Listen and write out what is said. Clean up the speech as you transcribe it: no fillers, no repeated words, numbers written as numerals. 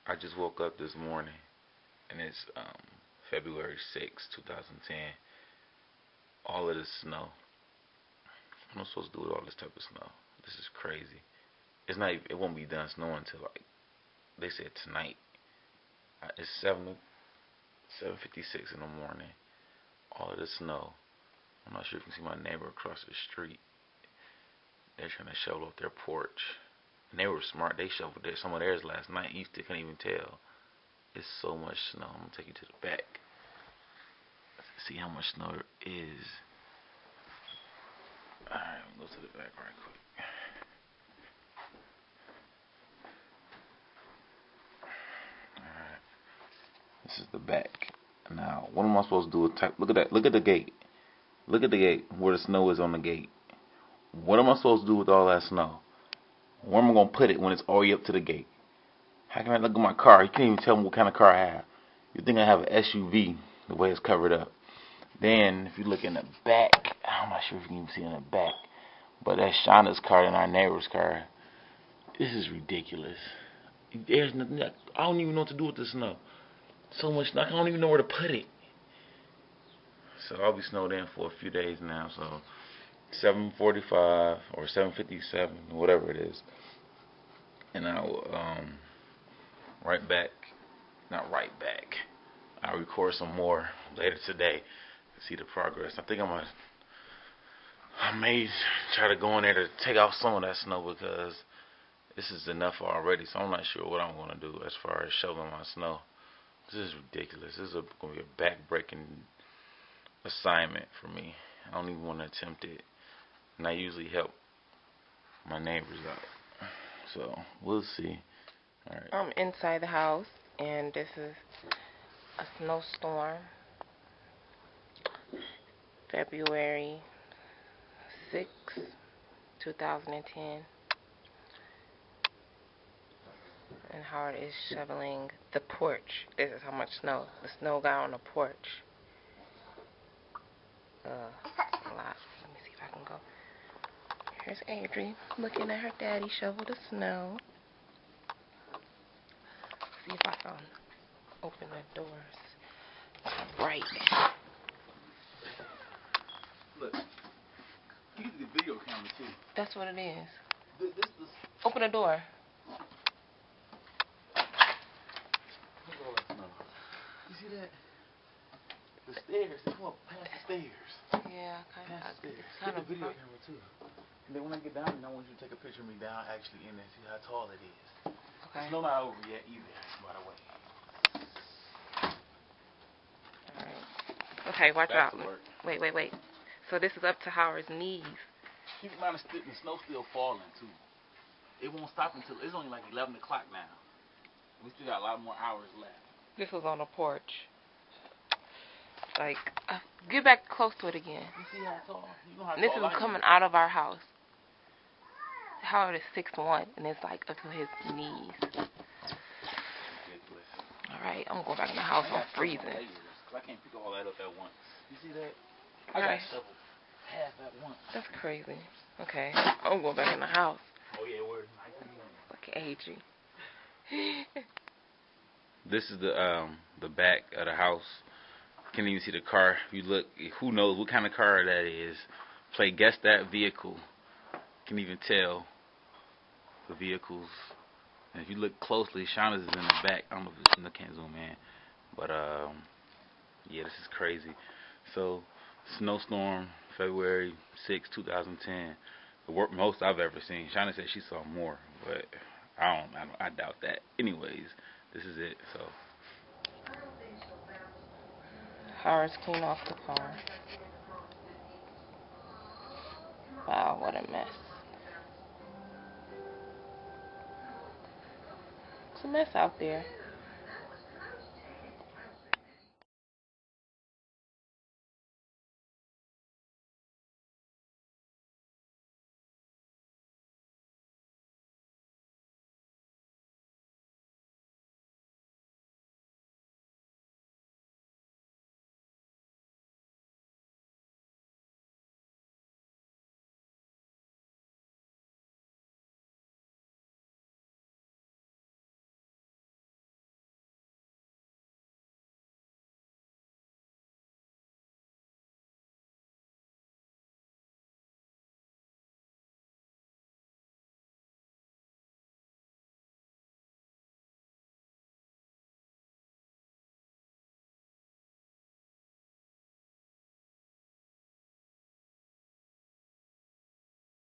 I just woke up this morning and it's February 6, 2010. All of this snow. What am I supposed to do with all this type of snow? This is crazy. It's not. It won't be done snowing until like they said tonight. It's 7:56 in the morning. All of this snow. I'm not sure if you can see my neighbor across the street. They're trying to shovel up their porch. And they were smart. They shoveled some of theirs last night. You still can't even tell. It's so much snow. I'm gonna take you to the back. See how much snow there is. Alright, go to the back right quick. Alright. This is the back. Now, what am I supposed to do with look at that. Look at the gate. Look at the gate where the snow is on the gate. What am I supposed to do with all that snow? Where am I going to put it when it's all the way up to the gate? How can I look at my car? You can't even tell me what kind of car I have. You think I have an SUV the way it's covered up. Then, if you look in the back, I'm not sure if you can even see in the back, but that's Shauna's car and our neighbor's car. This is ridiculous. There's nothing. I don't even know what to do with this snow. So much snow. I don't even know where to put it. So I'll be snowed in for a few days now. So 7:45 or 7:57, whatever it is, and I'll right back. Not right back. I'll record some more later today to see the progress. I think I may try to go in there to take off some of that snow because this is enough already. So I'm not sure what I'm going to do as far as shoveling my snow. This is ridiculous. This is going to be a back-breaking assignment for me. I don't even want to attempt it. And I usually help my neighbors out. So we'll see. All right. I'm inside the house, and this is a snowstorm. February 6, 2010. And Howard is shoveling the porch. This is how much snow the snow got on the porch. A lot. Let me see if I can go. Here's Adri looking at her daddy shovel the snow. See if I can open the doors. It's bright. Look, you get the video camera too. That's what it is. This Open the door. Look at all that snow. You see that? The stairs. They come up past the stairs. Yeah, kind of. Past the stairs. Get the video camera too. And then when I get down, I want you to take a picture of me down actually in there, see how tall it is. Okay. The snow not over yet either, by the way. Alright. Okay, watch Back out. to work. Wait. So this is up to Howard's knees. Keep in mind the snow's still falling too. It won't stop until it's only like 11 o'clock now. We still got a lot more hours left. This was on the porch. Like, get back close to it again. You see how tall? You know how This tall is I am. coming out of our house. Howard is 6'1", and it's like up to his knees. Ridiculous. Alright, I'm going back in the house. I'm freezing. I can't pick all that up at once. You see that? I Right. got shoveled half at once. That's crazy. Okay, I'm going back in the house. Oh yeah, word. Look at Adri. This is the back of the house. Can't even see the car. If you look, who knows what kind of car that is? Play guess that vehicle. Can even tell the vehicles. And if you look closely, Shauna's is in the back. I don't know if I can't zoom in, but yeah, this is crazy. So, snowstorm, February 6, 2010. The most I've ever seen. Shauna said she saw more, but I doubt that. Anyways, this is it. So. Howard's clean off the car. Wow, what a mess. It's a mess out there.